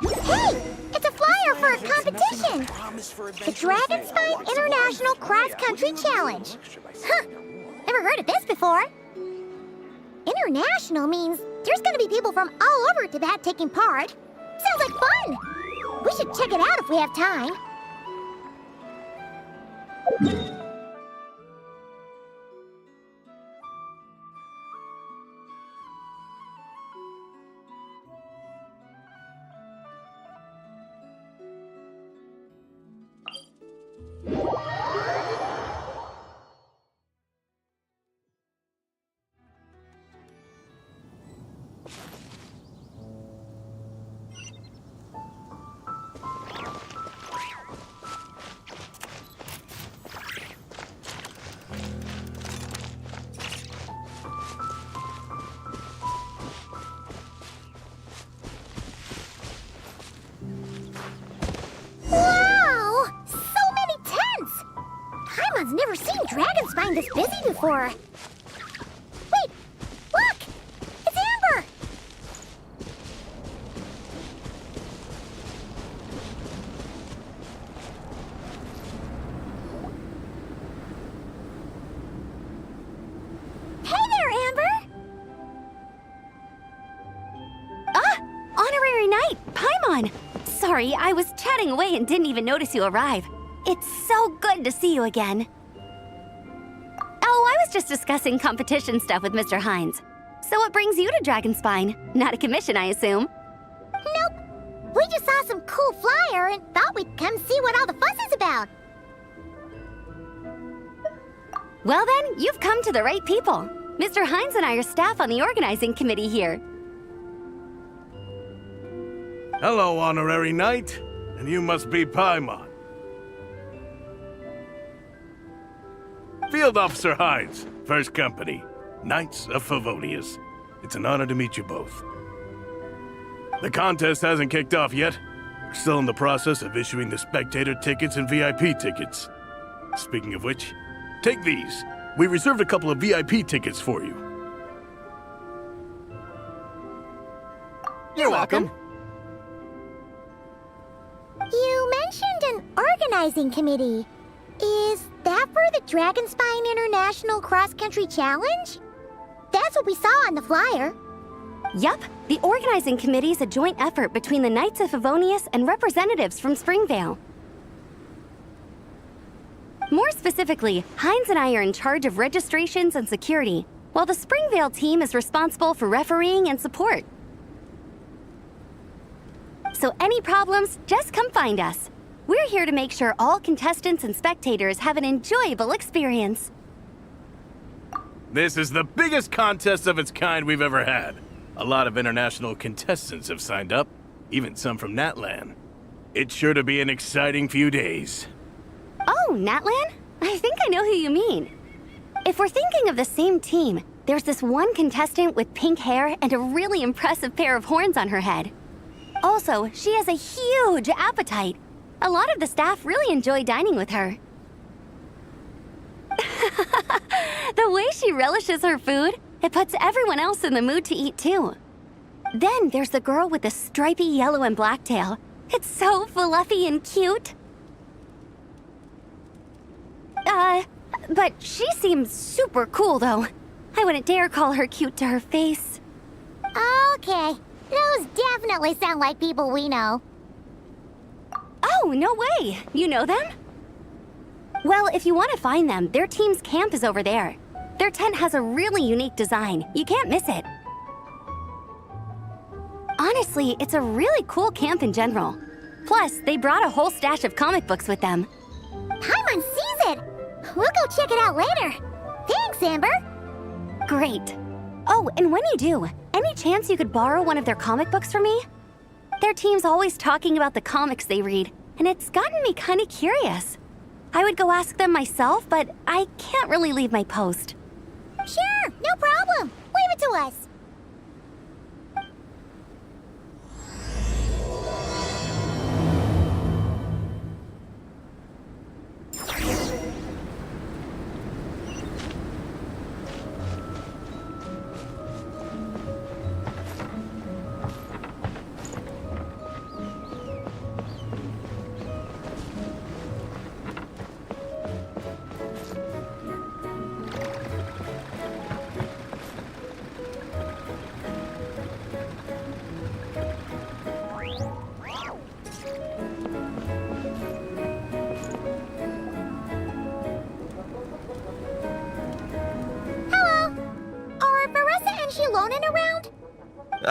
Hey! It's a flyer for a competition! The Dragonspine International Cross Country Challenge! Huh! Never heard of this before! International means there's gonna be people from all over Tibet taking part. Sounds like fun! We should check it out if we have time. I've never seen Dragonspine this busy before. Wait! Look! It's Amber! Hey there, Amber! Honorary Knight, Paimon! Sorry, I was chatting away and didn't even notice you arrive. It's so good to see you again. Oh, I was just discussing competition stuff with Mr. Hines. So what brings you to Dragonspine? Not a commission, I assume? Nope. We just saw some cool flyer and thought we'd come see what all the fuss is about. Well then, you've come to the right people. Mr. Hines and I are staff on the organizing committee here. Hello, Honorary Knight. And you must be Paimon. Field Officer Hines, First Company, Knights of Favonius. It's an honor to meet you both. The contest hasn't kicked off yet. We're still in the process of issuing the spectator tickets and VIP tickets. Speaking of which, take these. We reserved a couple of VIP tickets for you. You're welcome. You mentioned an organizing committee. Is that for the Dragonspine International Cross Country Challenge? That's what we saw on the flyer. Yup, the organizing committee is a joint effort between the Knights of Favonius and representatives from Springvale. More specifically, Hines and I are in charge of registrations and security, while the Springvale team is responsible for refereeing and support. So any problems, just come find us. We're here to make sure all contestants and spectators have an enjoyable experience. This is the biggest contest of its kind we've ever had. A lot of international contestants have signed up, even some from Natlan. It's sure to be an exciting few days. Oh, Natlan? I think I know who you mean. If we're thinking of the same team, there's this one contestant with pink hair and a really impressive pair of horns on her head. Also, she has a huge appetite. A lot of the staff really enjoy dining with her. The way she relishes her food, it puts everyone else in the mood to eat too. Then there's the girl with the stripy yellow and black tail. It's so fluffy and cute. But she seems super cool though. I wouldn't dare call her cute to her face. Okay, those definitely sound like people we know. Oh, no way! You know them? Well, if you want to find them, their team's camp is over there. Their tent has a really unique design. You can't miss it. Honestly, it's a really cool camp in general. Plus, they brought a whole stash of comic books with them. Paimon sees it! We'll go check it out later. Thanks, Amber! Great. Oh, and when you do, any chance you could borrow one of their comic books from me? Their team's always talking about the comics they read, and it's gotten me kind of curious. I would go ask them myself, but I can't really leave my post. Sure, no problem. Leave it to us.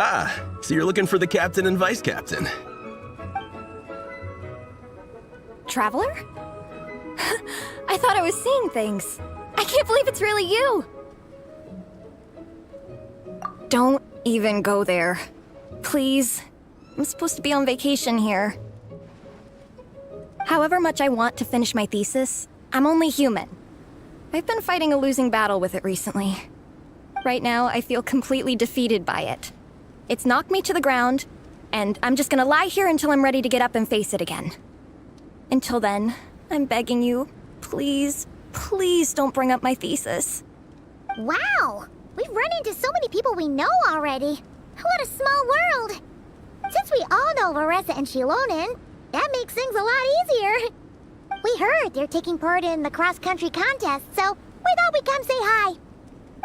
Ah, so you're looking for the captain and vice captain. Traveler? I thought I was seeing things. I can't believe it's really you! Don't even go there. Please. I'm supposed to be on vacation here. However much I want to finish my thesis, I'm only human. I've been fighting a losing battle with it recently. Right now, I feel completely defeated by it. It's knocked me to the ground, and I'm just gonna lie here until I'm ready to get up and face it again. Until then, I'm begging you, please, please don't bring up my thesis. Wow! We've run into so many people we know already. What a small world! Since we all know Larissa and Shilonen, that makes things a lot easier. We heard they're taking part in the cross-country contest, so we thought we'd come say hi.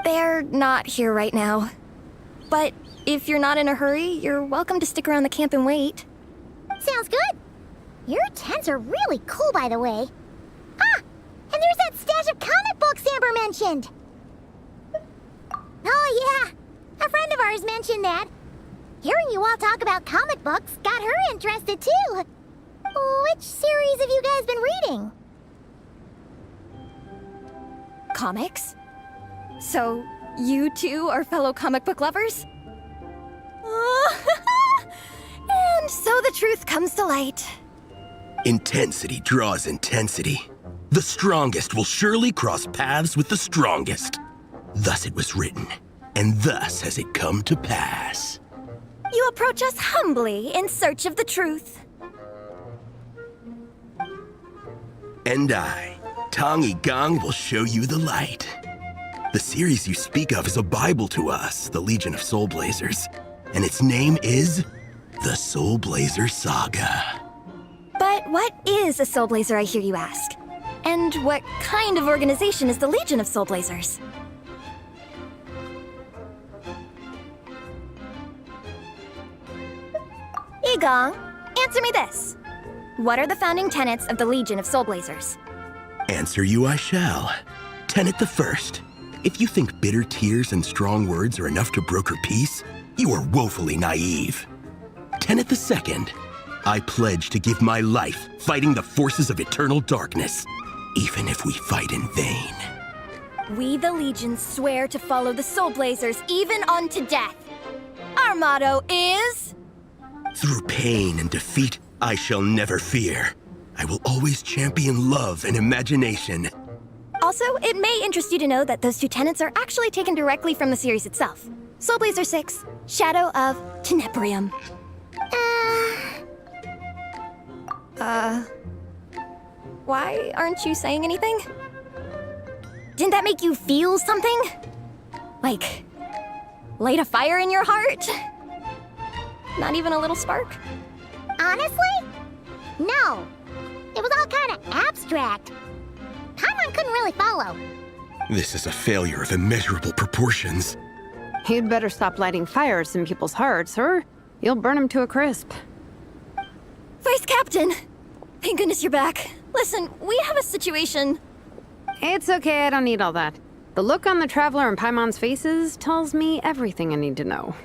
They're not here right now. But if you're not in a hurry, you're welcome to stick around the camp and wait. Sounds good. Your tents are really cool, by the way. Ah! And there's that stash of comic books Amber mentioned! Oh, yeah. A friend of ours mentioned that. Hearing you all talk about comic books got her interested, too. Which series have you guys been reading? Comics? So, you two are fellow comic book lovers? And so the truth comes to light. Intensity draws intensity. The strongest will surely cross paths with the strongest. Thus it was written, and thus has it come to pass. You approach us humbly in search of the truth. And I, Tong Gong, will show you the light. The series you speak of is a Bible to us, the Legion of Soul Blazers, and its name is the Soul Blazer Saga. But what is a Soul Blazer, I hear you ask? And what kind of organization is the Legion of Soul Blazers? Igong, answer me this. What are the founding tenets of the Legion of Soul Blazers? Answer you I shall. Tenet the first. If you think bitter tears and strong words are enough to broker peace, you are woefully naive. Tenet the second. I pledge to give my life fighting the forces of eternal darkness, even if we fight in vain. We, the Legion, swear to follow the Soul Blazers even unto death. Our motto is... Through pain and defeat, I shall never fear. I will always champion love and imagination. Also, it may interest you to know that those two tenets are actually taken directly from the series itself. Soul Blazer 6, Shadow of Tenebrium. Why aren't you saying anything? Didn't that make you feel something? Like, light a fire in your heart? Not even a little spark? Honestly? No. It was all kind of abstract. Paimon couldn't really follow. This is a failure of immeasurable proportions. You'd better stop lighting fires in people's hearts, or you'll burn them to a crisp. Vice Captain! Thank goodness you're back. Listen, we have a situation. It's okay, I don't need all that. The look on the Traveler and Paimon's faces tells me everything I need to know.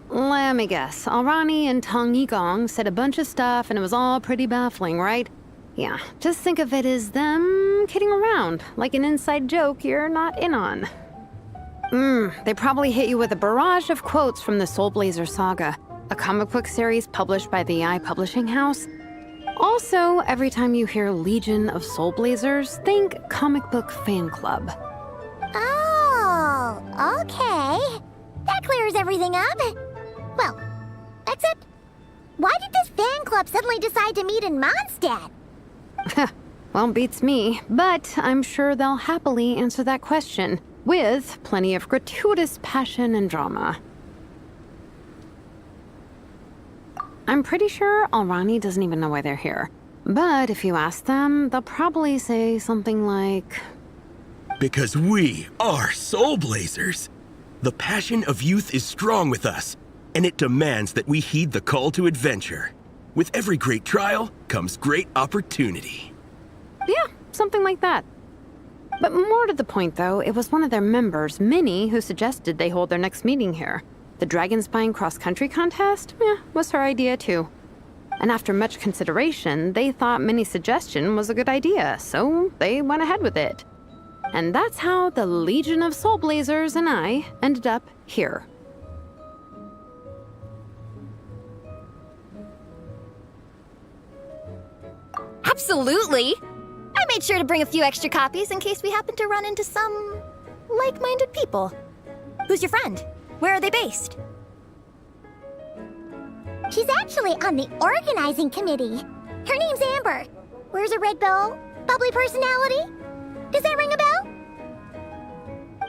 Let me guess. Alrani and Tong Yigong said a bunch of stuff and it was all pretty baffling, right? Yeah, just think of it as them kidding around, like an inside joke you're not in on. They probably hit you with a barrage of quotes from the Soul Blazer Saga, a comic book series published by the AI Publishing House. Also, every time you hear Legion of Soul Blazers, think comic book fan club. Oh, okay. That clears everything up. Well, except, why did this fan club suddenly decide to meet in Mondstadt? Well, beats me, but I'm sure they'll happily answer that question, with plenty of gratuitous passion and drama. I'm pretty sure Alrani doesn't even know why they're here. But if you ask them, they'll probably say something like... Because we are Soul Blazers. The passion of youth is strong with us, and it demands that we heed the call to adventure. With every great trial comes great opportunity. Yeah, something like that. But more to the point, though, it was one of their members, Minnie, who suggested they hold their next meeting here. The Dragon Spine cross-country contest? Was her idea, too. And after much consideration, they thought Minnie's suggestion was a good idea, so they went ahead with it. And that's how the Legion of Soul Blazers and I ended up here. Absolutely! I made sure to bring a few extra copies in case we happen to run into some like-minded people. Who's your friend? Where are they based? She's actually on the organizing committee. Her name's Amber. Wears a red bow, bubbly personality. Does that ring a bell?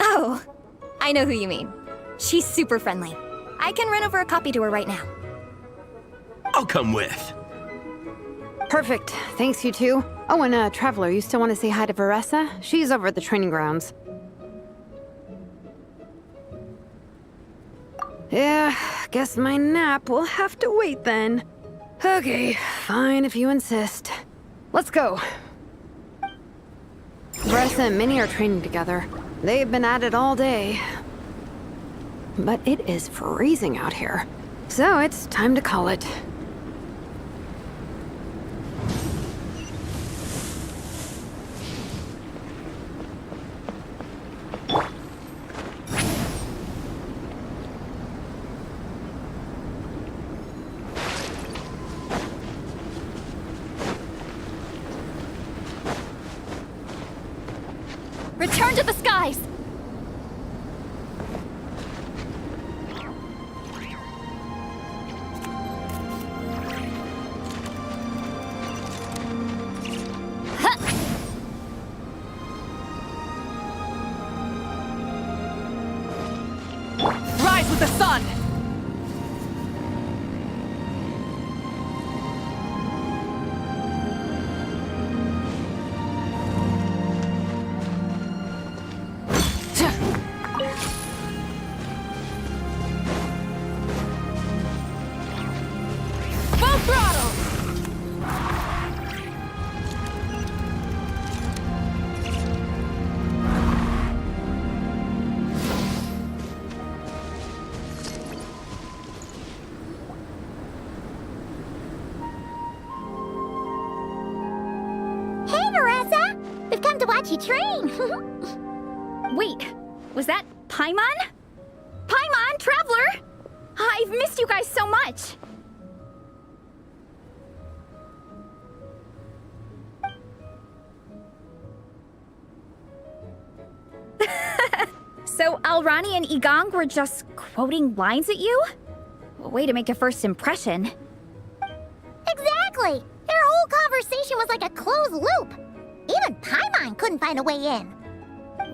Oh, I know who you mean. She's super friendly. I can run over a copy to her right now. I'll come with. Perfect. Thanks, you two. Oh, and Traveler, you still want to say hi to Veressa? She's over at the training grounds. Yeah, guess my nap will have to wait then. Okay, fine if you insist. Let's go. Veressa and Minnie are training together. They've been at it all day. But it is freezing out here. So it's time to call it. Return to the skies! Rise with the sun! Full throttle! Hey, Veressa! We've come to watch you train. Wait, was that Paimon? Paimon, Traveler! I've missed you guys so much! So Alrani and Igong were just quoting lines at you? Way to make a first impression. Exactly! Their whole conversation was like a closed loop. Even Paimon couldn't find a way in.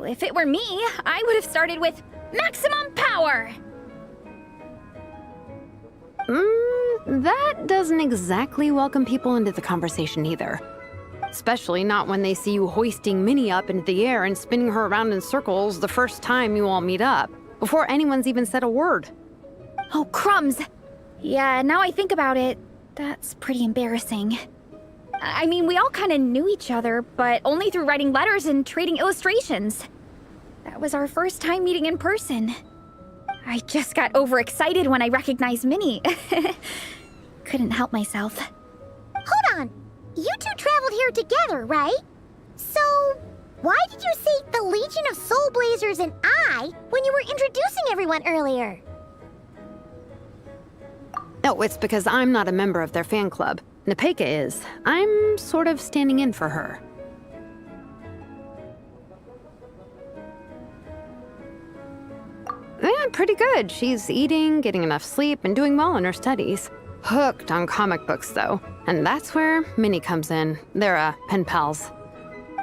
If it were me, I would have started with maximum power! That doesn't exactly welcome people into the conversation either. Especially not when they see you hoisting Minnie up into the air and spinning her around in circles the first time you all meet up, before anyone's even said a word. Oh, crumbs! Yeah, now I think about it, that's pretty embarrassing. I mean, we all kind of knew each other, but only through writing letters and trading illustrations. That was our first time meeting in person. I just got overexcited when I recognized Minnie. Couldn't help myself. Hold on. You two traveled here together, right? So, why did you say the Legion of Soul Blazers and I when you were introducing everyone earlier? No, it's because I'm not a member of their fan club. Nepeka is. I'm sort of standing in for her. Yeah, pretty good. She's eating, getting enough sleep, and doing well in her studies. Hooked on comic books, though. And that's where Minnie comes in. They're, pen pals.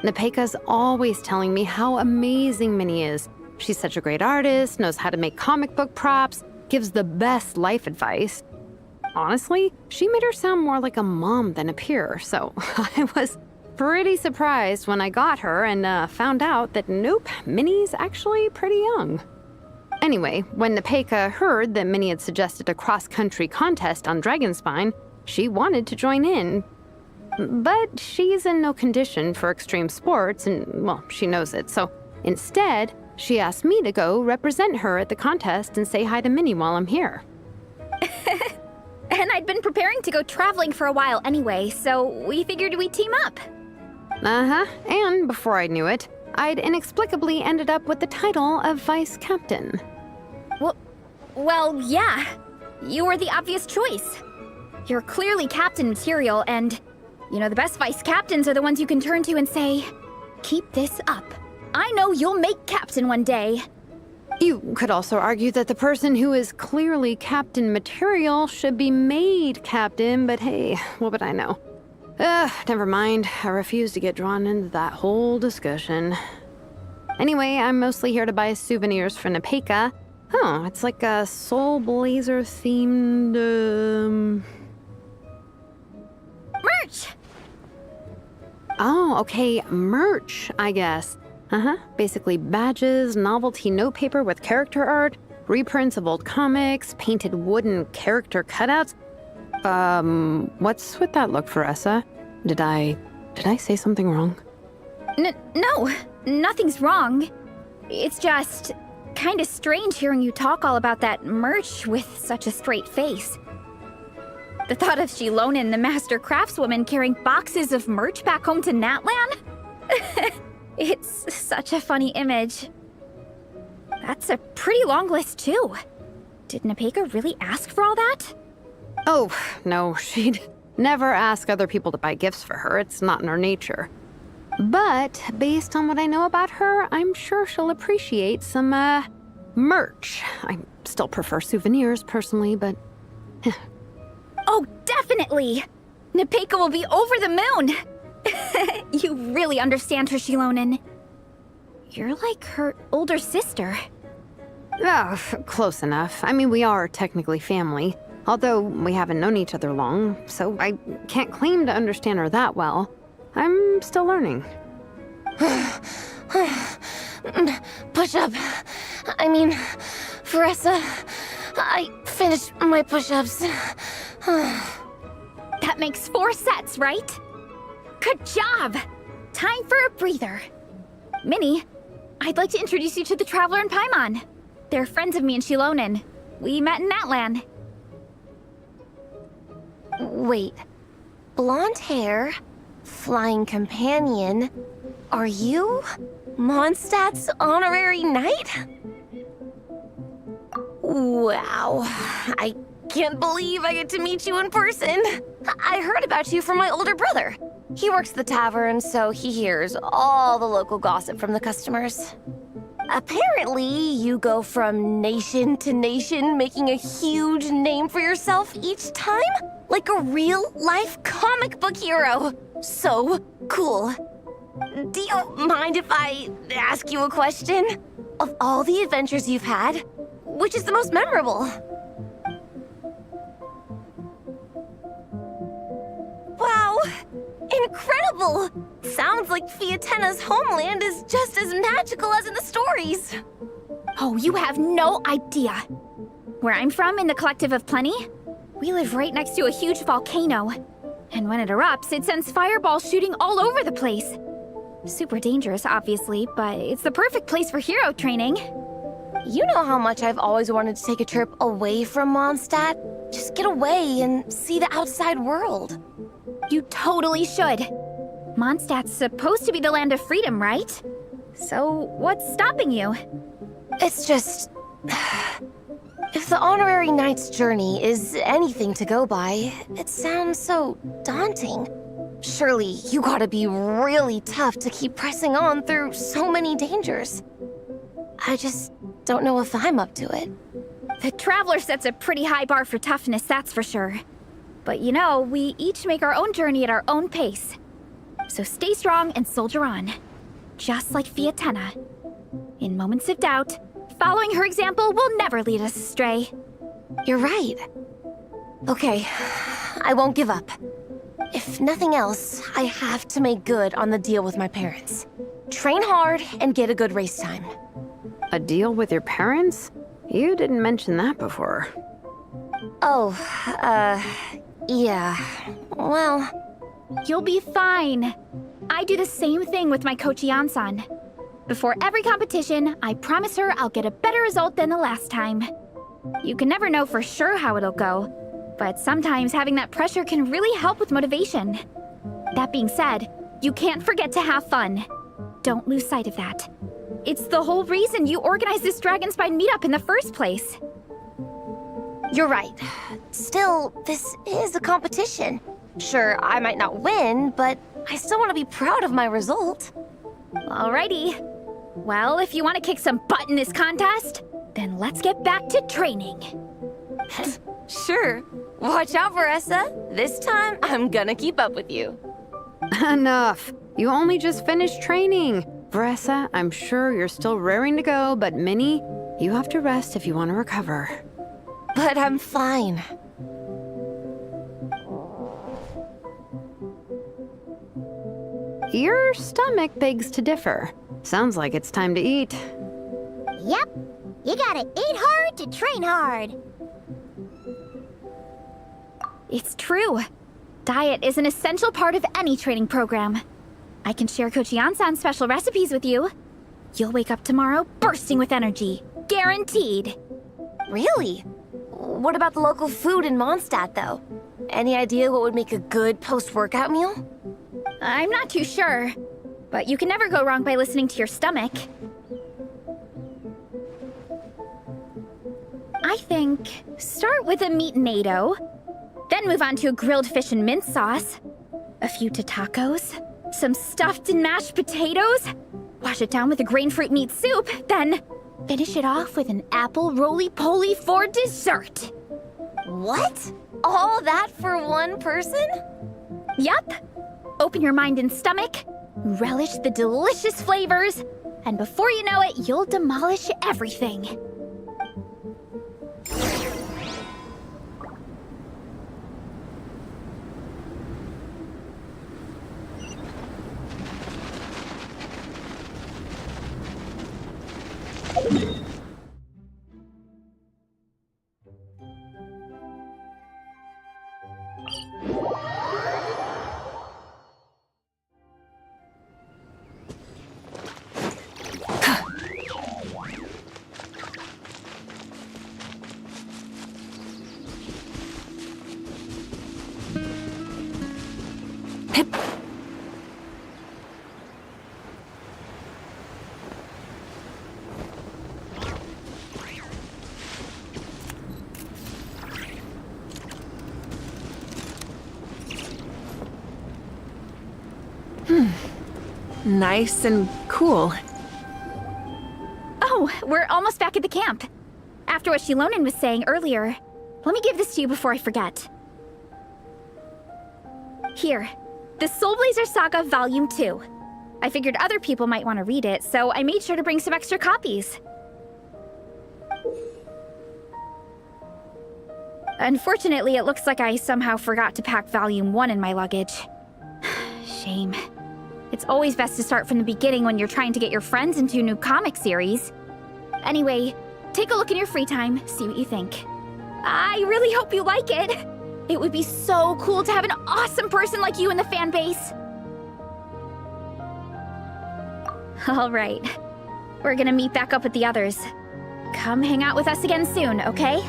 Nepeka's always telling me how amazing Minnie is. She's such a great artist, knows how to make comic book props, gives the best life advice. Honestly, she made her sound more like a mom than a peer, so I was pretty surprised when I got her and found out that nope, Minnie's actually pretty young. Anyway, when Nepeka heard that Minnie had suggested a cross-country contest on Dragonspine, she wanted to join in. But she's in no condition for extreme sports, and, well, she knows it. So instead, she asked me to go represent her at the contest and say hi to Minnie while I'm here. And I'd been preparing to go traveling for a while anyway, so we figured we'd team up. Uh-huh, and before I knew it, I'd inexplicably ended up with the title of vice captain. Well, yeah. You were the obvious choice. You're clearly captain material, and, the best vice captains are the ones you can turn to and say, keep this up. I know you'll make captain one day. You could also argue that the person who is clearly captain material should be made captain, but hey, what would I know? Never mind. I refuse to get drawn into that whole discussion. Anyway, I'm mostly here to buy souvenirs for Nepeka. Oh, it's like a Soul Blazer themed, Merch! Oh, okay, merch, I guess. Basically badges, novelty notepaper with character art, reprints of old comics, painted wooden character cutouts. What's with that look, Faressa? Did I say something wrong? No, nothing's wrong. It's just kinda strange hearing you talk all about that merch with such a straight face. The thought of Shilonen, the master craftswoman, carrying boxes of merch back home to Natlan? It's such a funny image. That's a pretty long list, too. Did Nepeka really ask for all that? Oh, no, she'd never ask other people to buy gifts for her. It's not in her nature. But based on what I know about her, I'm sure she'll appreciate some, merch. I still prefer souvenirs, personally, but... Oh, definitely! Nepeka will be over the moon! You really understand her, Shilonen. You're like her older sister. Oh, close enough. I mean, we are technically family, although we haven't known each other long, so I can't claim to understand her that well. I'm still learning. Push-up. I mean, Faressa, I finished my push-ups. That makes 4 sets, right? Good job! Time for a breather. Minnie, I'd like to introduce you to the Traveler and Paimon. They're friends of me and Shilonen. We met in Natlan. Wait. Blonde hair, flying companion. Are you Mondstadt's honorary knight? Wow. I can't believe I get to meet you in person. I heard about you from my older brother. He works at the tavern, so he hears all the local gossip from the customers. Apparently, you go from nation to nation, making a huge name for yourself each time? Like a real-life comic book hero. So cool. Do you mind if I ask you a question? Of all the adventures you've had, which is the most memorable? Wow! Incredible! Sounds like Fiatena's homeland is just as magical as in the stories. Oh, you have no idea. Where I'm from, in the Collective of Plenty, we live right next to a huge volcano. And when it erupts, it sends fireballs shooting all over the place. Super dangerous, obviously, but it's the perfect place for hero training. You know how much I've always wanted to take a trip away from Mondstadt? Just get away and see the outside world. You totally should. Mondstadt's supposed to be the land of freedom, right? So, what's stopping you? It's just... If the honorary knight's journey is anything to go by, it sounds so daunting. Surely you gotta be really tough to keep pressing on through so many dangers. I just don't know if I'm up to it. The Traveler sets a pretty high bar for toughness, that's for sure. But we each make our own journey at our own pace. So stay strong and soldier on. Just like Fiatena. In moments of doubt, following her example will never lead us astray. You're right. Okay, I won't give up. If nothing else, I have to make good on the deal with my parents. Train hard and get a good race time. A deal with your parents? You didn't mention that before. Oh, yeah. Well, You'll be fine. I do the same thing with my coach Yan-san. Before every competition, I promise her I'll get a better result than the last time. You can never know for sure how it'll go, but sometimes having that pressure can really help with motivation. That being said, you can't forget to have fun. Don't lose sight of that. It's the whole reason you organized this Dragon Spine meetup in the first place. You're right. Still, this is a competition. Sure, I might not win, but I still want to be proud of my result. Alrighty. Well, if you want to kick some butt in this contest, then let's get back to training. Sure. Watch out, Veressa. This time, I'm gonna keep up with you. Enough. You only just finished training. Veressa, I'm sure you're still raring to go, but Minnie, you have to rest if you want to recover. But I'm fine. Your stomach begs to differ. Sounds like it's time to eat. Yep. You gotta eat hard to train hard. It's true. Diet is an essential part of any training program. I can share Coach Yan-san's special recipes with you. You'll wake up tomorrow bursting with energy. Guaranteed. Really? What about the local food in Mondstadt, though? Any idea what would make a good post-workout meal? I'm not too sure, but you can never go wrong by listening to your stomach. I think start with a meat natto, then move on to a grilled fish and mint sauce, a few tacos, some stuffed and mashed potatoes, wash it down with a grain fruit meat soup, then finish it off with an apple roly-poly for dessert. What? All that for one person? Yup. Open your mind and stomach, relish the delicious flavors, and before you know it, you'll demolish everything. Nice and cool. Oh, we're almost back at the camp. After what Shilonen was saying earlier, let me give this to you before I forget. Here, the Soul Blazer Saga Volume 2. I figured other people might want to read it, so I made sure to bring some extra copies. Unfortunately, it looks like I somehow forgot to pack Volume 1 in my luggage. Shame. It's always best to start from the beginning when you're trying to get your friends into a new comic series. Anyway, take a look in your free time, see what you think. I really hope you like it. It would be so cool to have an awesome person like you in the fan base. All right. We're gonna meet back up with the others. Come hang out with us again soon, okay?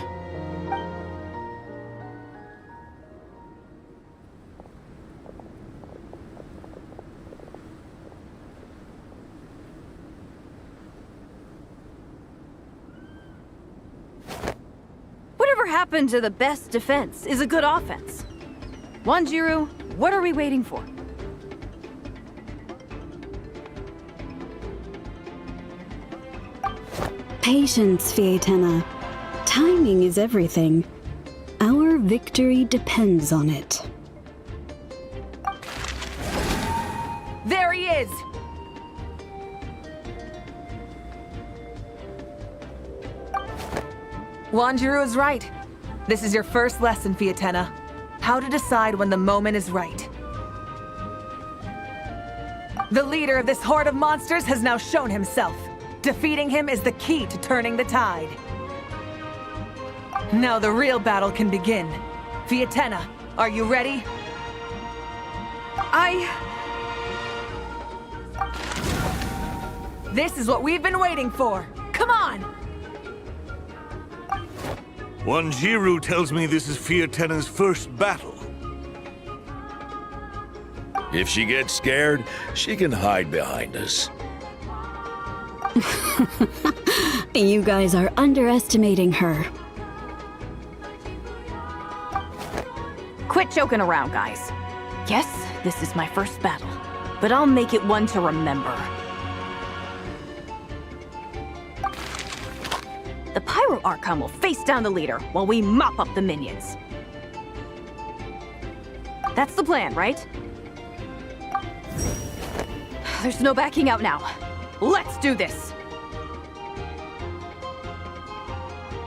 Whatever happened to the best defense is a good offense? Wanjiru, what are we waiting for? Patience, Fietena. Timing is everything. Our victory depends on it. There he is! Wanjiru is right. This is your first lesson, Fietena. How to decide when the moment is right. The leader of this horde of monsters has now shown himself. Defeating him is the key to turning the tide. Now the real battle can begin. Fietena, are you ready? This is what we've been waiting for. Come on! Wanjiru tells me this is Fiatena's first battle. If she gets scared, she can hide behind us. You guys are underestimating her. Quit joking around, guys. Yes, this is my first battle, but I'll make it one to remember. The Pyro Archon will face down the leader while we mop up the minions. That's the plan, right? There's no backing out now. Let's do this!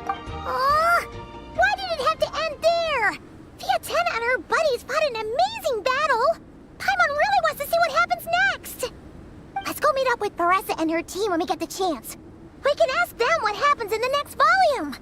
Aw! Why did it have to end there? Fiatena and her buddies fought an amazing battle! Paimon really wants to see what happens next! Let's go meet up with Paressa and her team when we get the chance. We can ask them what happens in the next volume!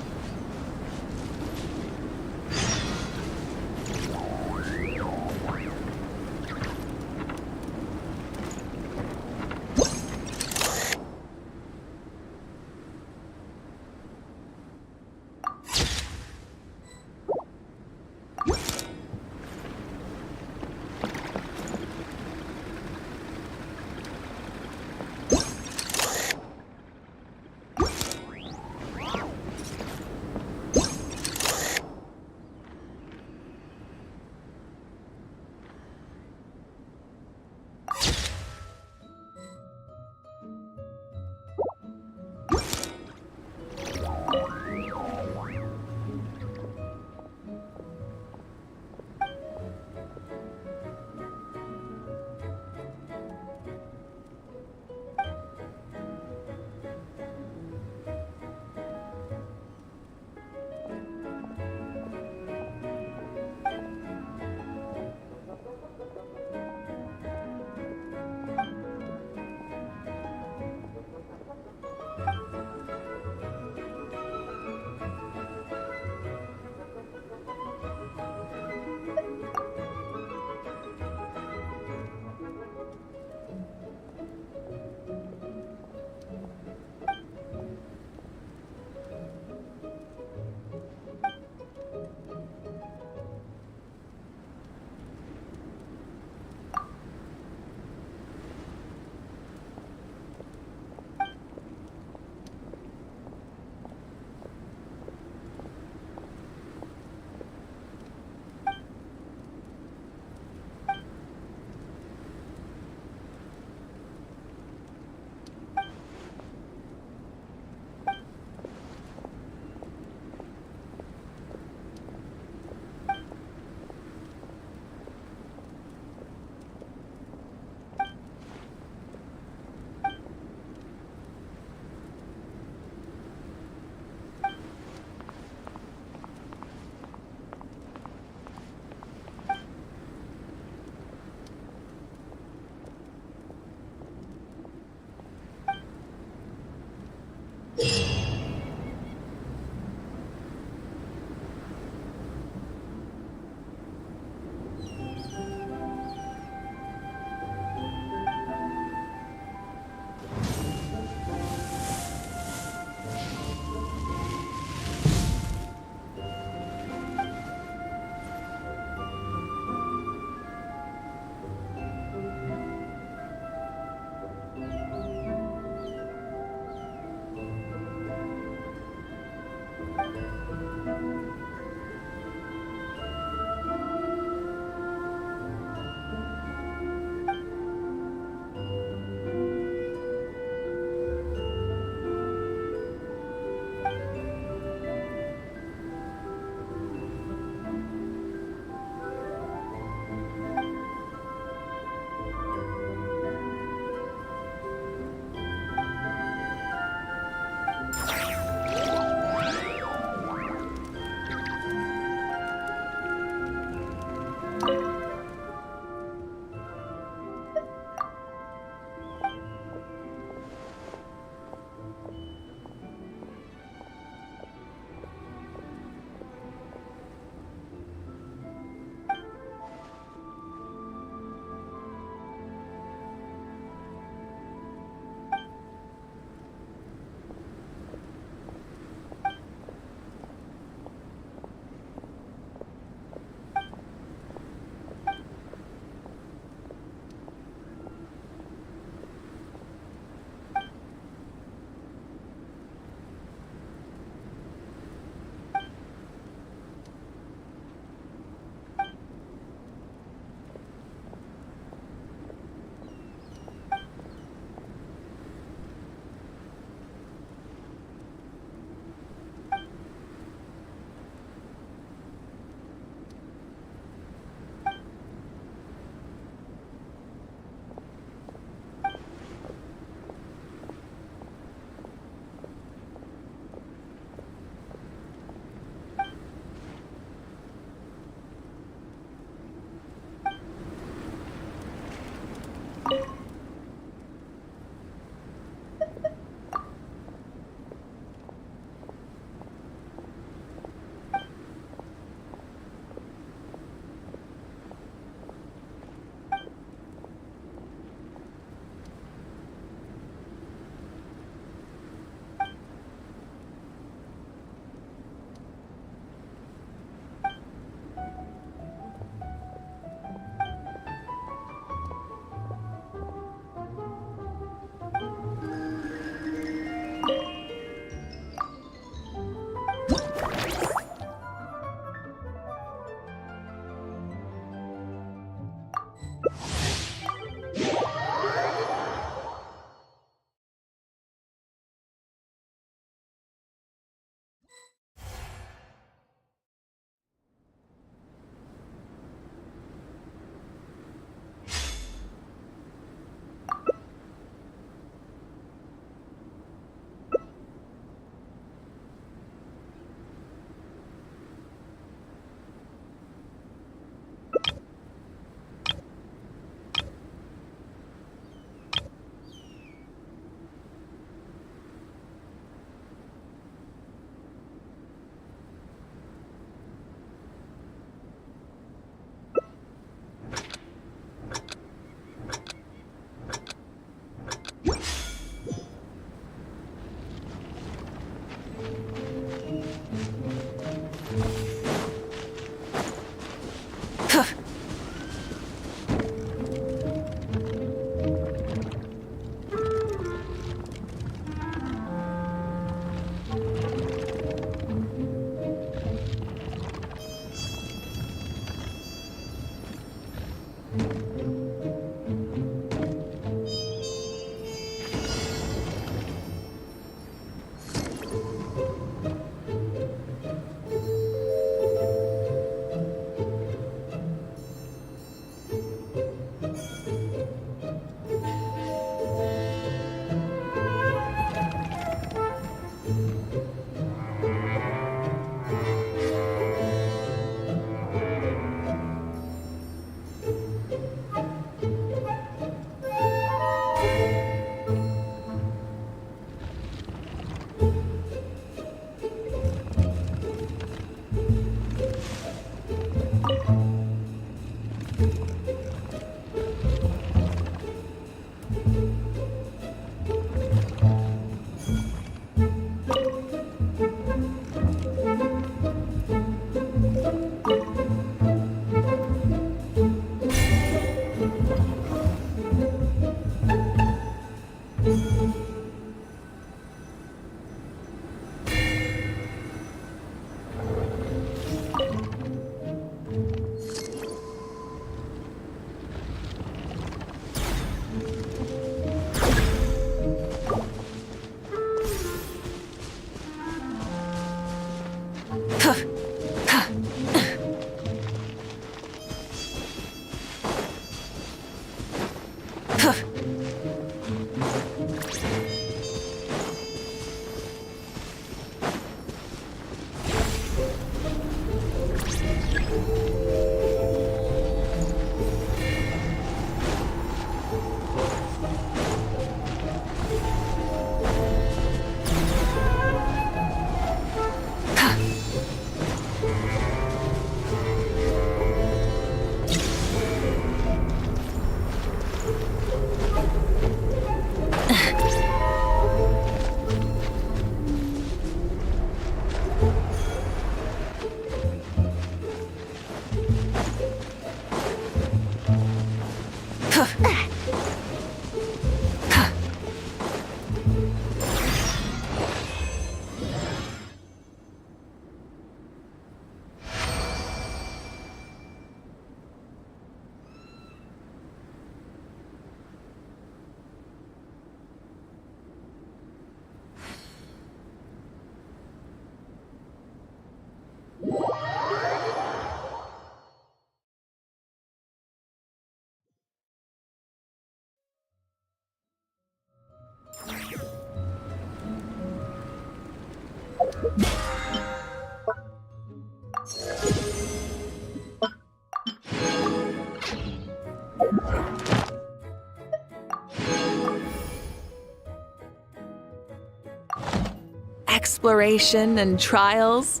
Exploration and trials.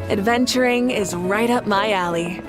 Adventuring is right up my alley.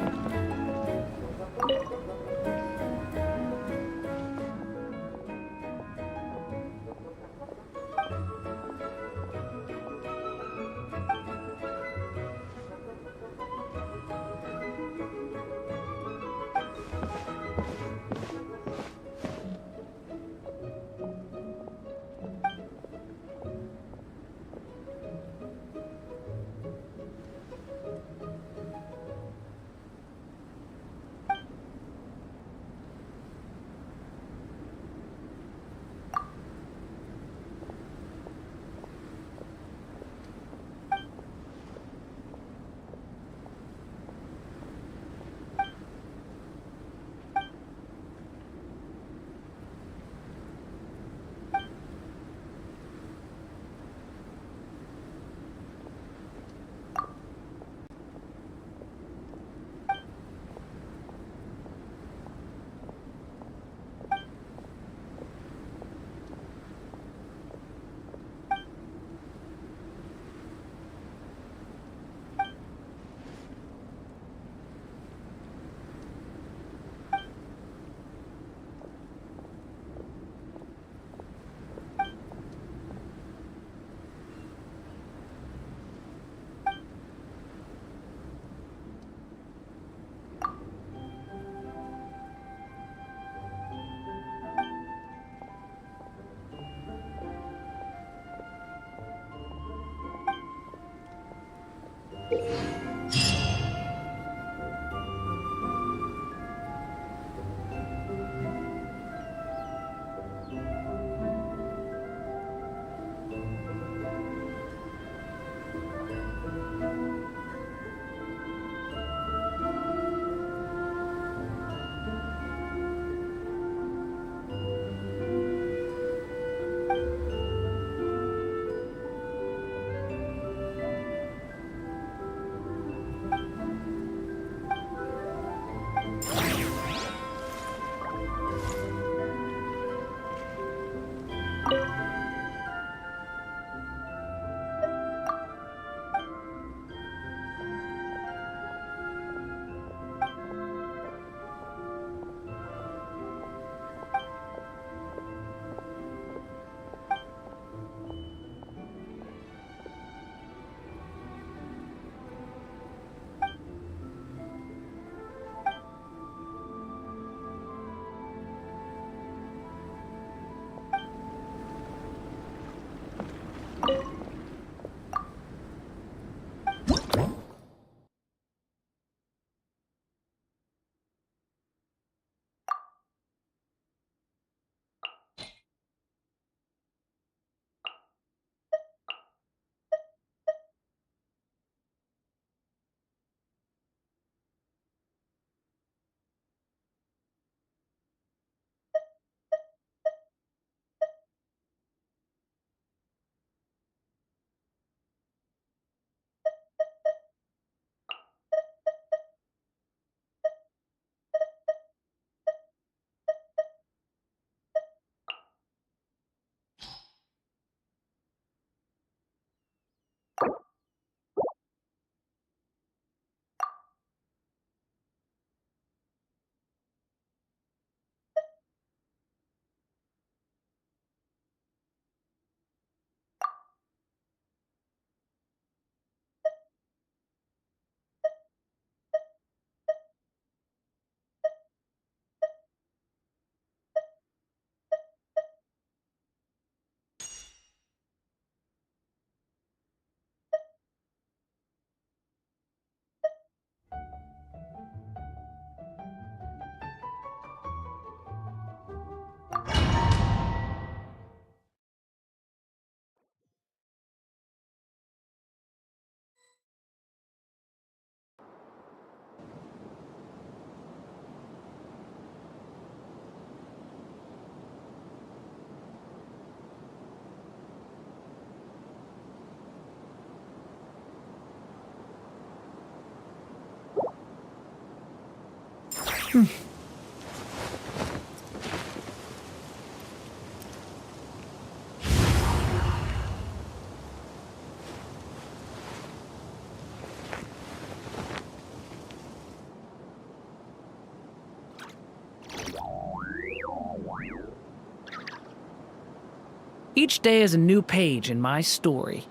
Each day is a new page in my story.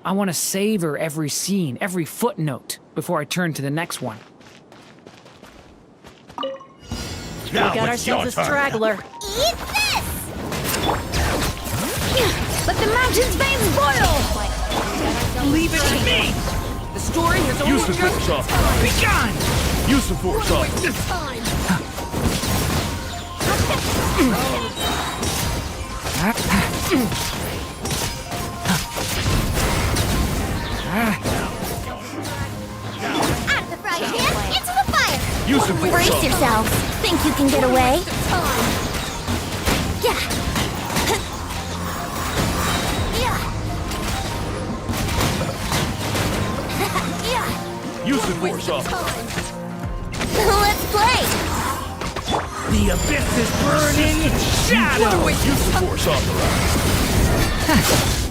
I want to savor every scene, every footnote, before I turn to the next one. We got ourselves a straggler. Eat this! Let the mountain's veins boil! Leave it to me! The story has only Use the force off. Be gone! Use the force off. Out of the frying pan, into the fire! Use the force Brace off. yourself. Think you can get away? Yeah. Yeah. Yeah. Use the force off. Let's play! The abyss is burning! Shadow! Use the force authorized.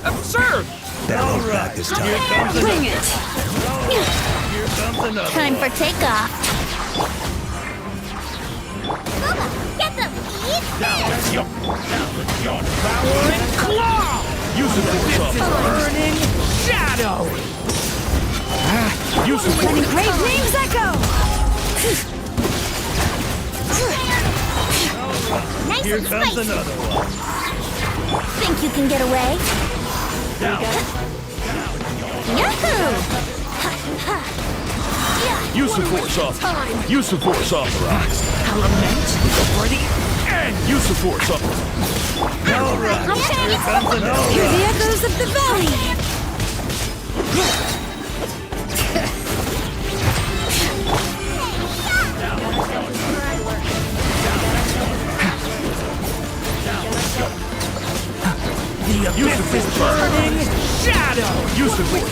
Absurd! Better look back this time. Bring it! Here comes another. Time for takeoff. Booba, get them! Eat this! Powering claw! Use the force This is off. burning shadow! Use the Letting force. great names echo! Nice Here and comes spicy. another one. Think you can get away? Yahoo! Use the force off. Use the force authorized. Element for the end! Use the force off. All right. Here comes another Hear one. the echoes of the valley! The abyss is burning shadow! Use the force.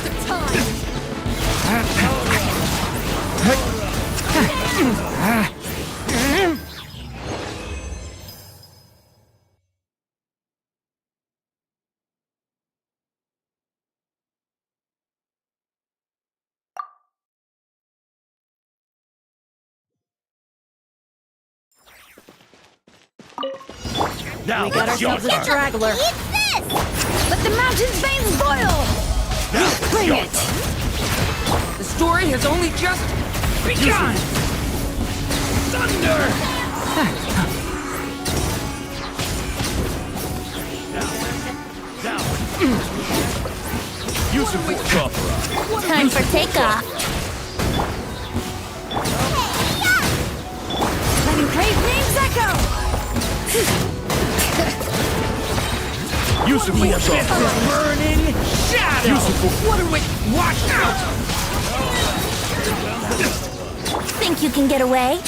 Now We got it's your ourselves a turn. straggler. Eat this! Let the mountain's veins boil! Now Bring your it! turn. The story has only just begun! Thunder! Use the force authorized. Time for takeoff. Letting great names echo! Use the The force abyss authorized. is burning shadow! Use the force. What are we? Watch out! Think you can get away?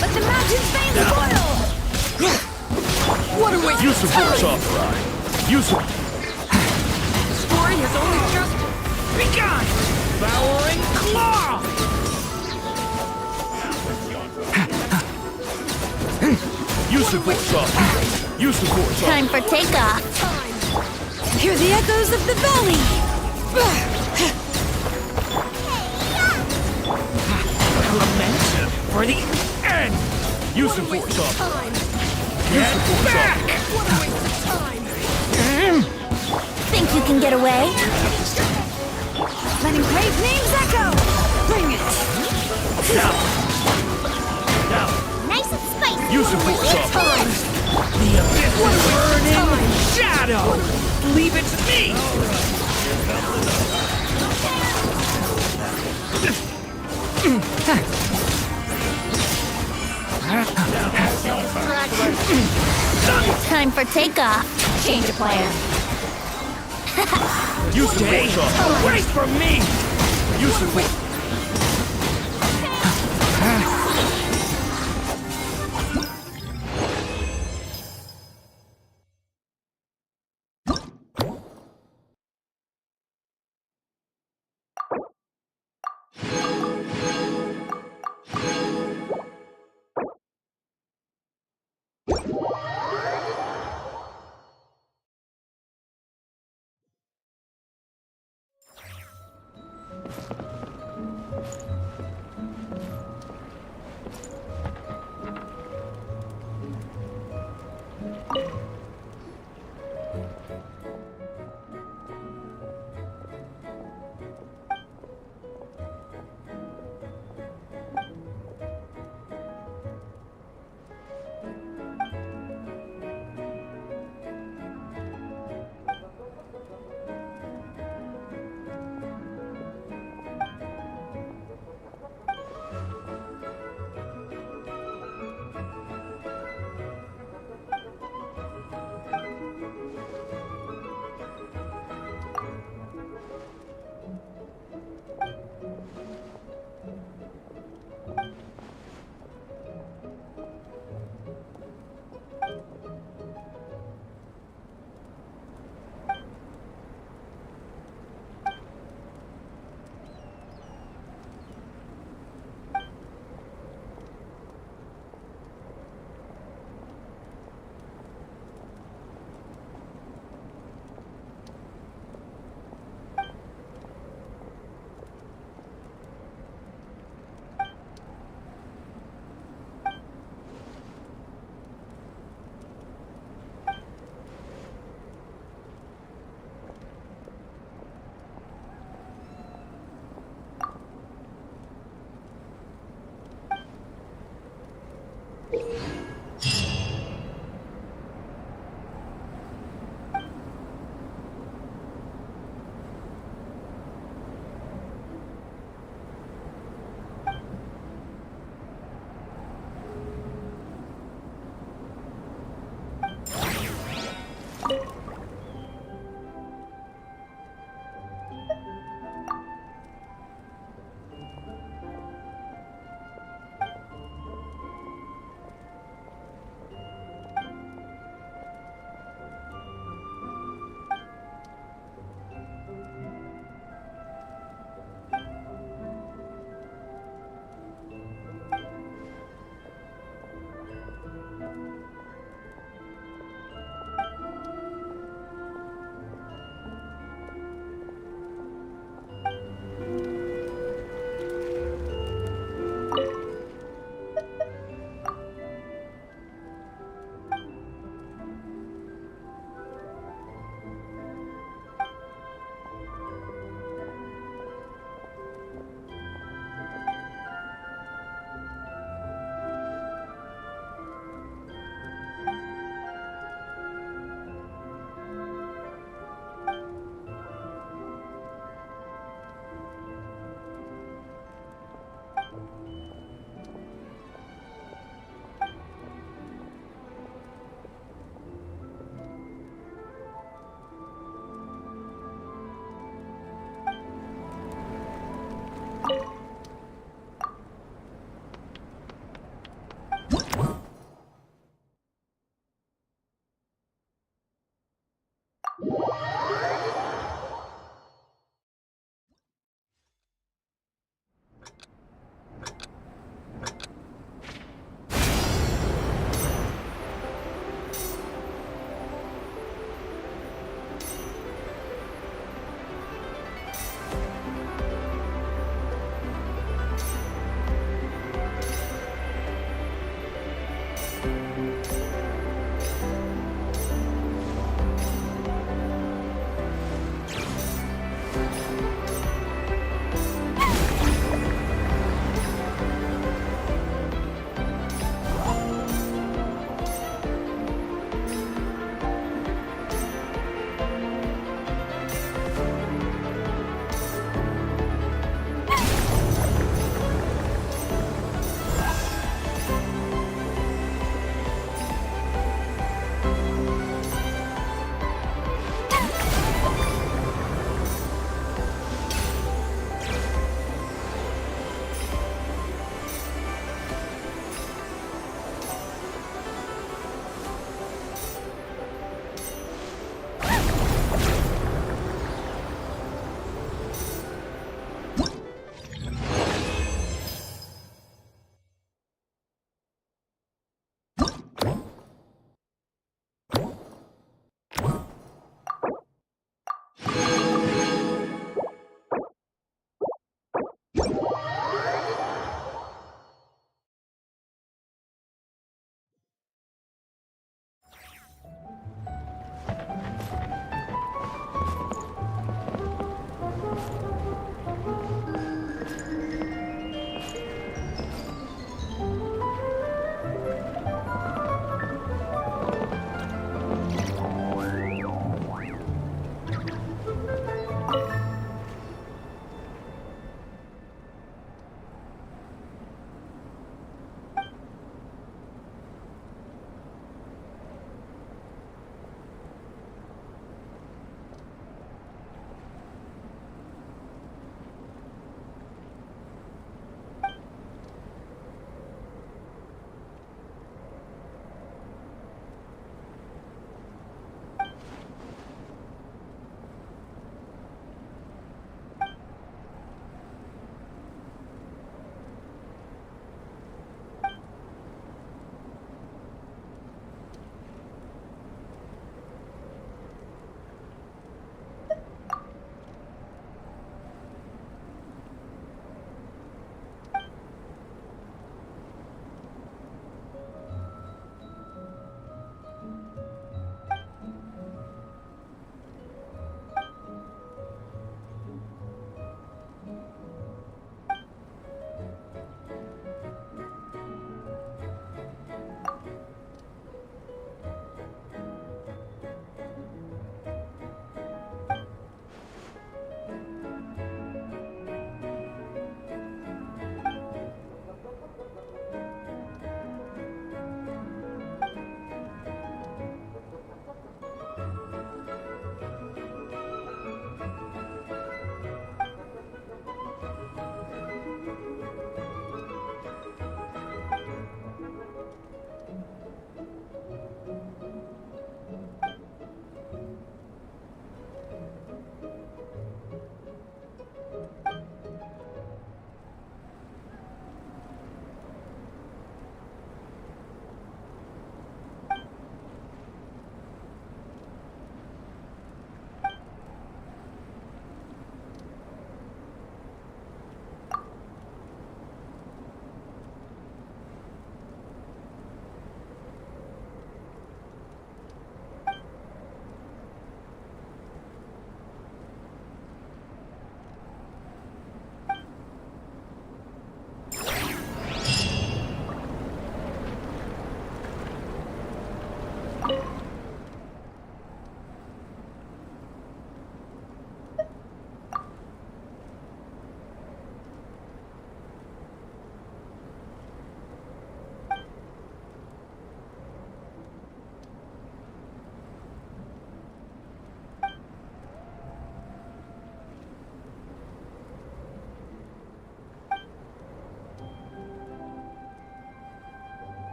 Let the mountain's veins boil! What are we? Use the force authorized. Use the. The story has only just begun! Devouring claw! Use the force authorized. Use the force authorized. Time for takeoff. Hear the echoes of the valley! Element for the end! Use the force authorized. Get back! Think you can get away? Letting great names echo! Bring it! Nice and spicy. Use the force authorized. The abyss is burning shadow! Leave it to me! Time for takeoff. Change of plan. Use the force authorized. Wait for me! Use the force.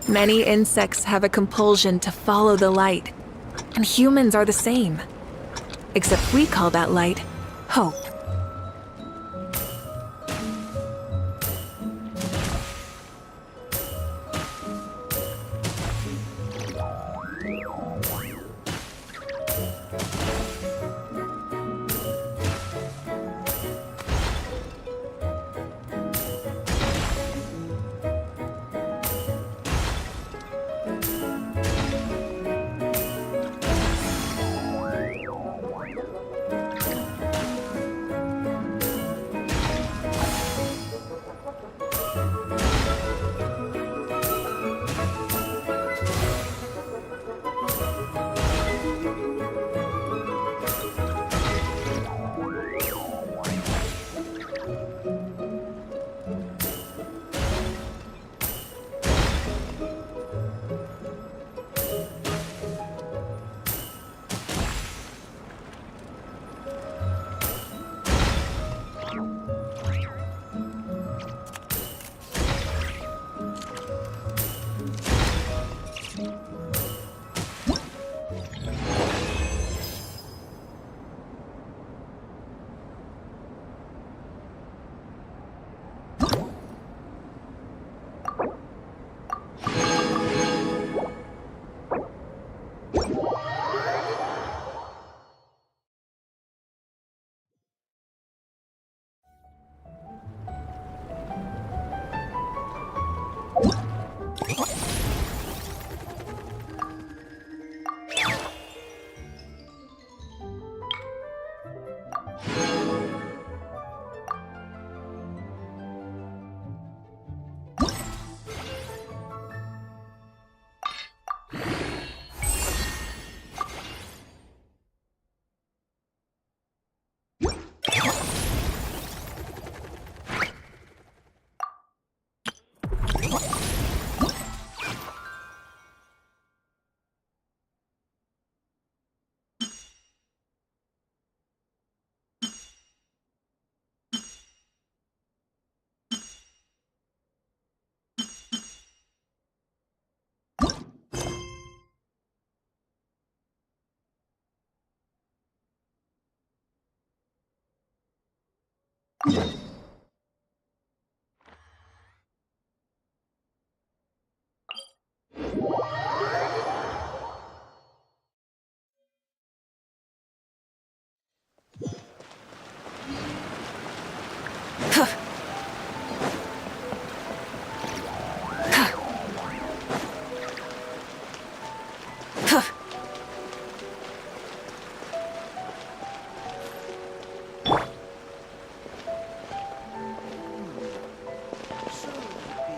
Many insects have a compulsion to follow the light, and humans are the same. Except we call that light hope.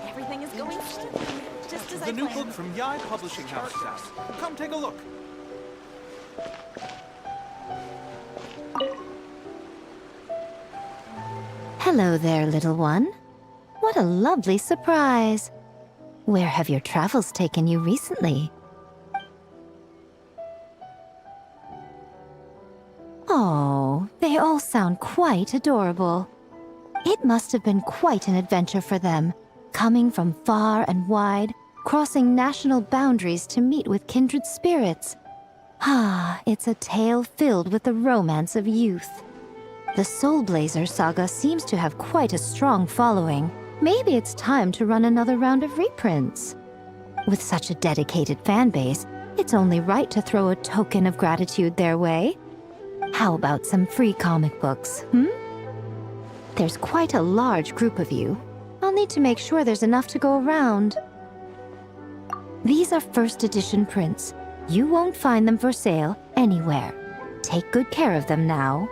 Everything is going just as I The new planned. book from Yai Publishing House is out. Come take a look. Hello there, little one. What a lovely surprise. Where have your travels taken you recently? Oh, they all sound quite adorable. It must have been quite an adventure for them, coming from far and wide, crossing national boundaries to meet with kindred spirits. Ah, it's a tale filled with the romance of youth. The Soul Blazer saga seems to have quite a strong following. Maybe it's time to run another round of reprints. With such a dedicated fan base, it's only right to throw a token of gratitude their way. How about some free comic books, There's quite a large group of you. I'll need to make sure there's enough to go around. These are first edition prints. You won't find them for sale anywhere. Take good care of them now.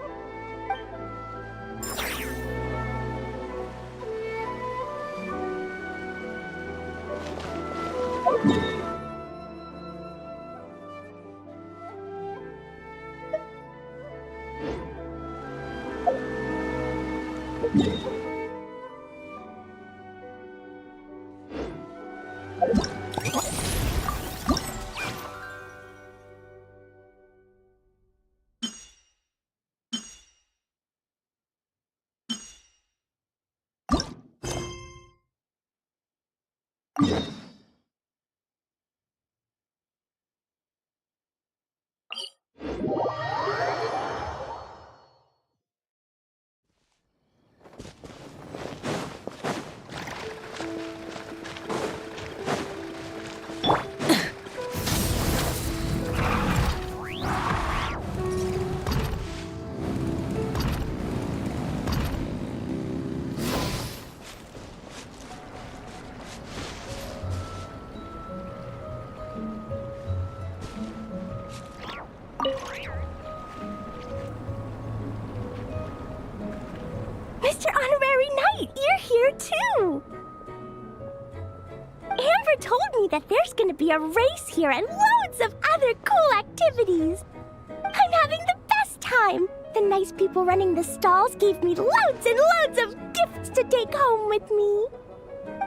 that there's gonna be a race here and loads of other cool activities. I'm having the best time. The nice people running the stalls gave me loads and loads of gifts to take home with me.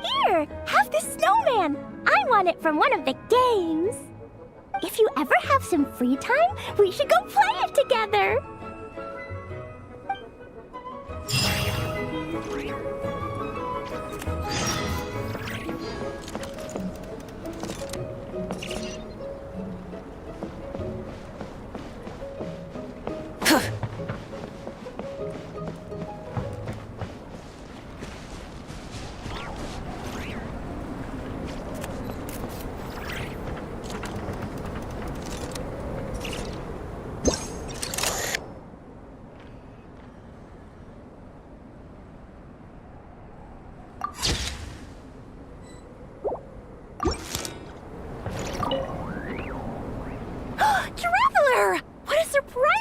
Here, have this snowman. I won it from one of the games. If you ever have some free time, we should go play it together.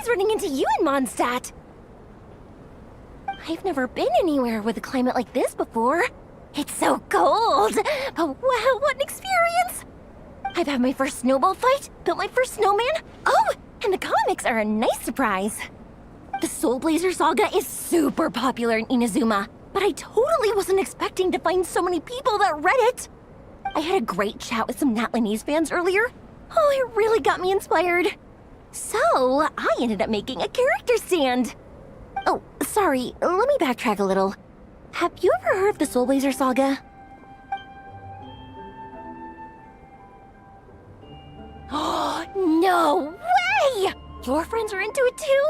Running into you in Mondstadt. I've never been anywhere with a climate like this before. It's so cold, but wow, what an experience! I've had my first snowball fight, built my first snowman. Oh, and the comics are a nice surprise. The Soul Blazer saga is super popular in Inazuma, but I totally wasn't expecting to find so many people that read it. I had a great chat with some Natlanese fans earlier. Oh, it really got me inspired. So, I ended up making a character stand. Oh, sorry, let me backtrack a little. Have you ever heard of the Soul Blazer saga? Oh, no way! Your friends are into it too?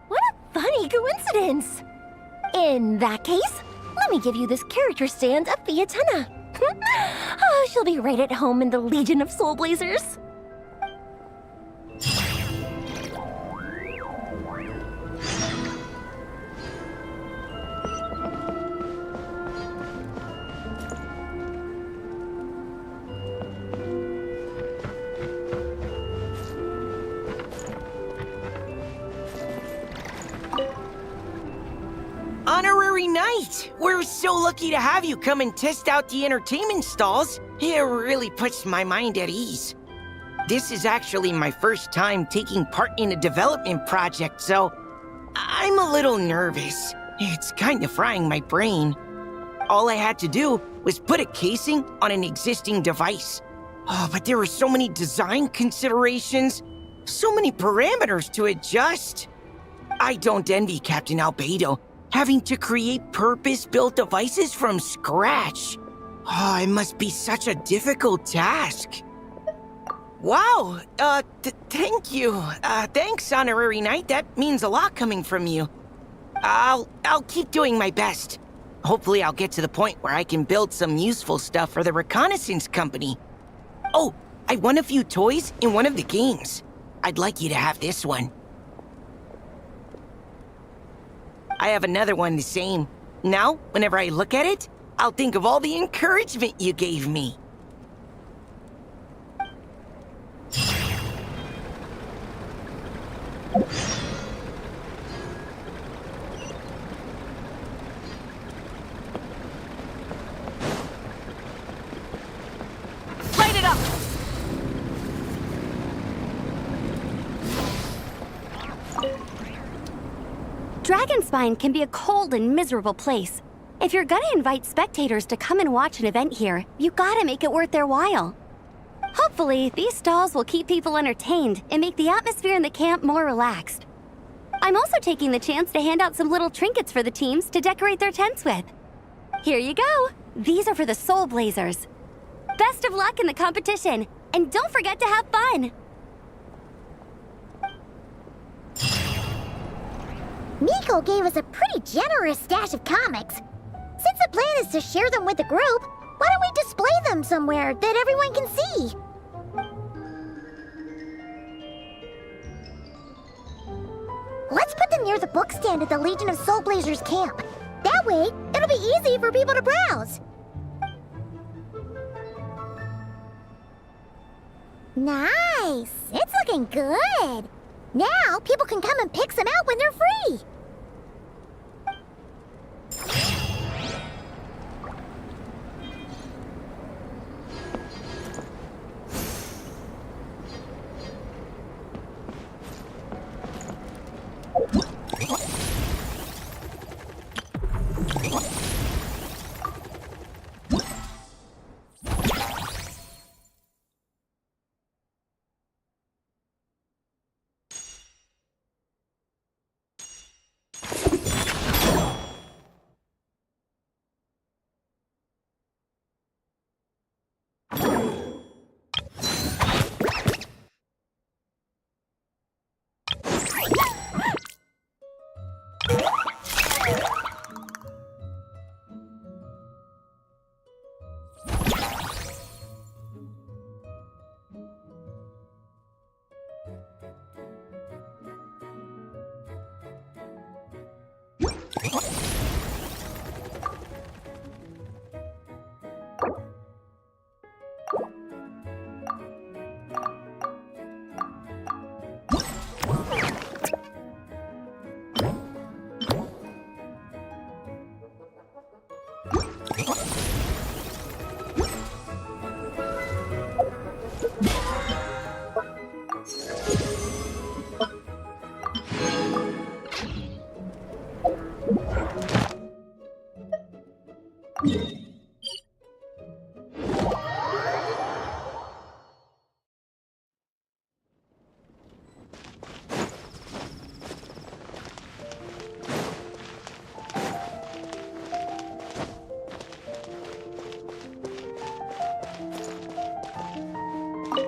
What a funny coincidence! In that case, let me give you this character stand of Fiatena. Oh, she'll be right at home in the Legion of Soul Blazers. Honorary Knight! We're so lucky to have you come and test out the entertainment stalls. It really puts my mind at ease. This is actually my first time taking part in a development project, so I'm a little nervous. It's kind of frying my brain. All I had to do was put a casing on an existing device. Oh, but there were so many design considerations, so many parameters to adjust. I don't envy Captain Albedo, having to create purpose-built devices from scratch. Oh, it must be such a difficult task. Wow, thank you. Thanks, Honorary Knight. That means a lot coming from you. I'll keep doing my best. Hopefully I'll get to the point where I can build some useful stuff for the reconnaissance company. Oh, I won a few toys in one of the games. I'd like you to have this one. I have another one the same. Now, whenever I look at it, I'll think of all the encouragement you gave me. Light it up! Dragonspine can be a cold and miserable place. If you're gonna invite spectators to come and watch an event here, you gotta make it worth their while. Hopefully, these stalls will keep people entertained and make the atmosphere in the camp more relaxed. I'm also taking the chance to hand out some little trinkets for the teams to decorate their tents with. Here you go. These are for the Soul Blazers. Best of luck in the competition, and don't forget to have fun! Miko gave us a pretty generous stash of comics. Since the plan is to share them with the group, why don't we display them somewhere that everyone can see? Let's put them near the book stand at the Legion of Soul Blazers camp. That way, it'll be easy for people to browse. Nice! It's looking good! Now, people can come and pick some out when they're free!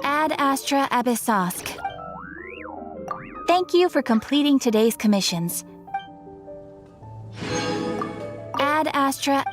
Ad Astra Abyssosk. Thank you for completing today's commissions. Ad Astra.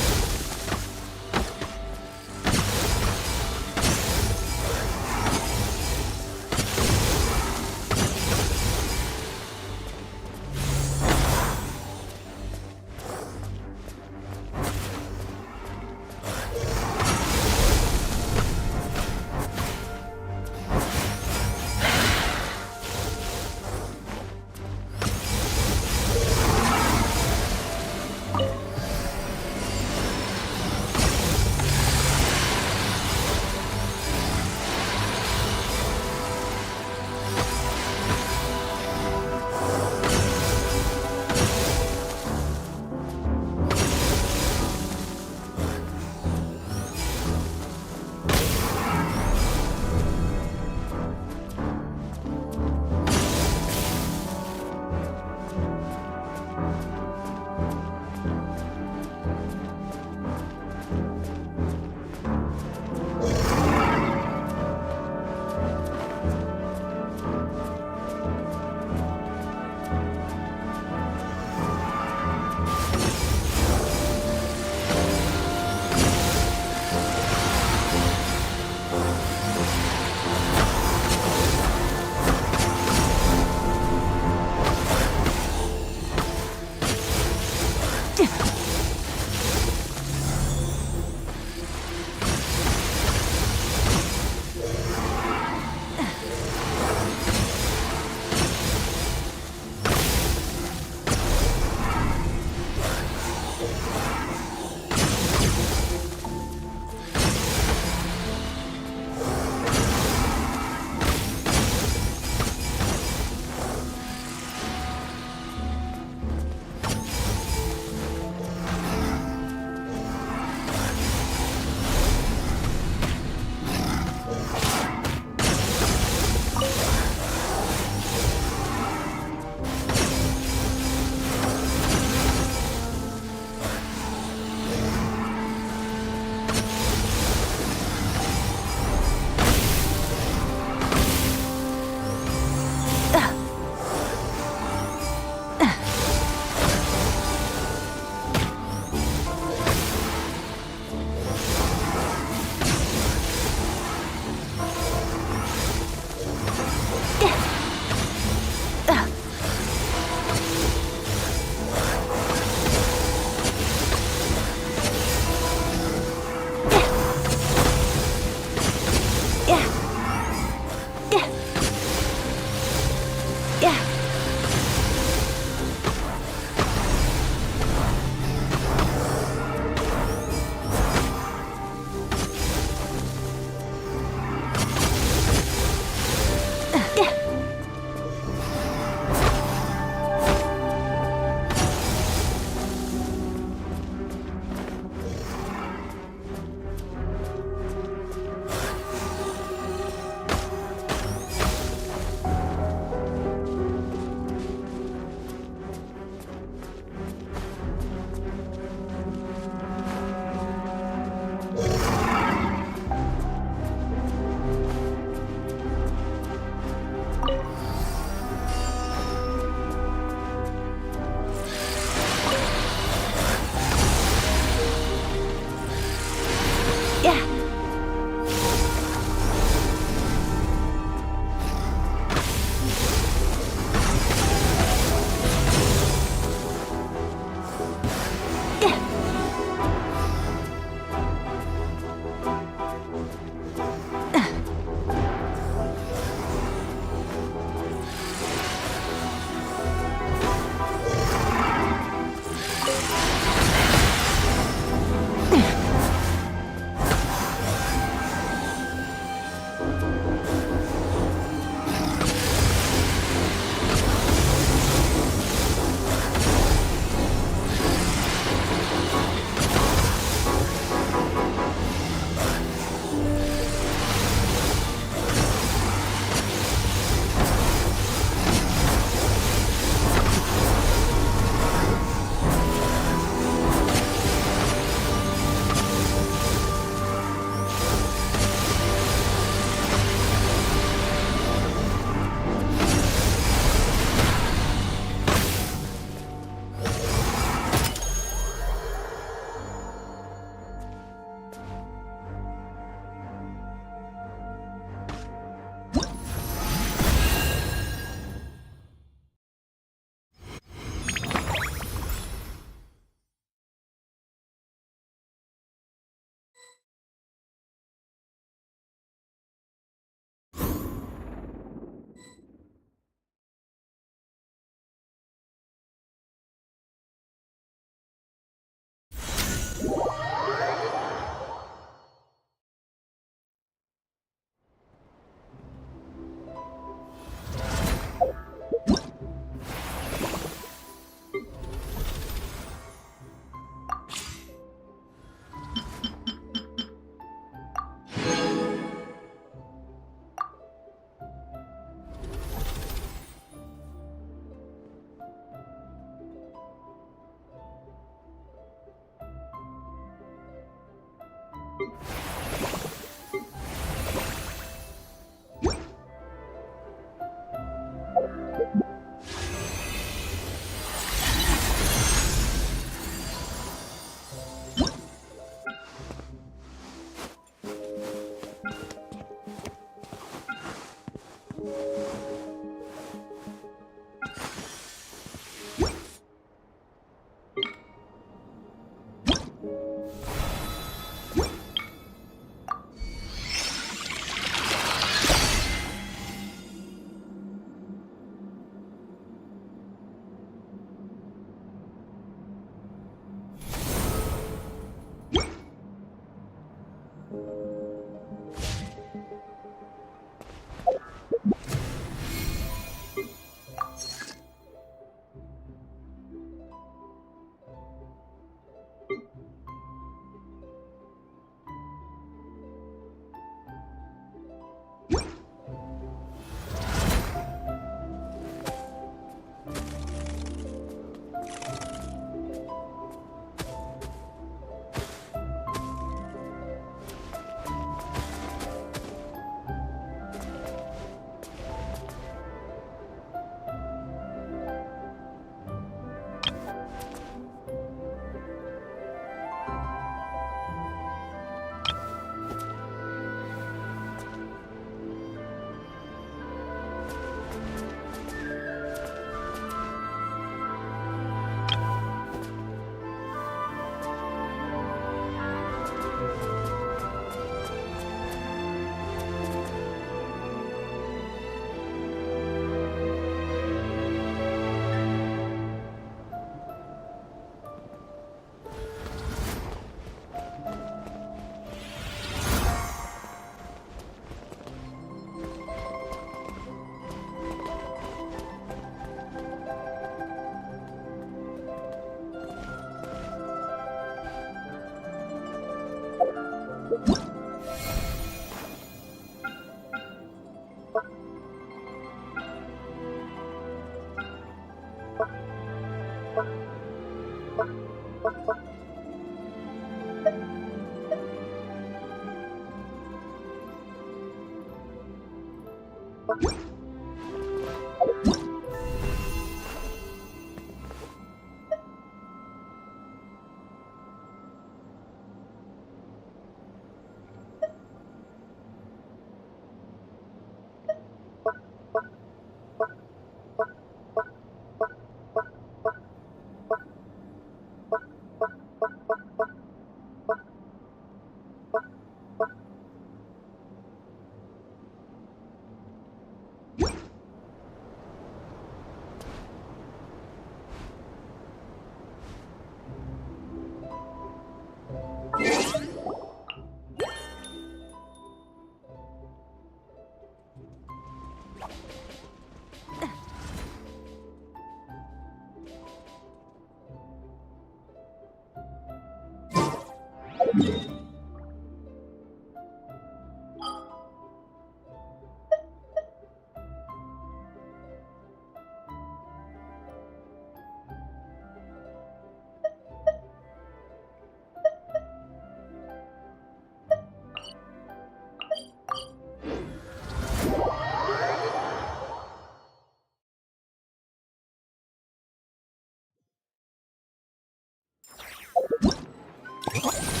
What?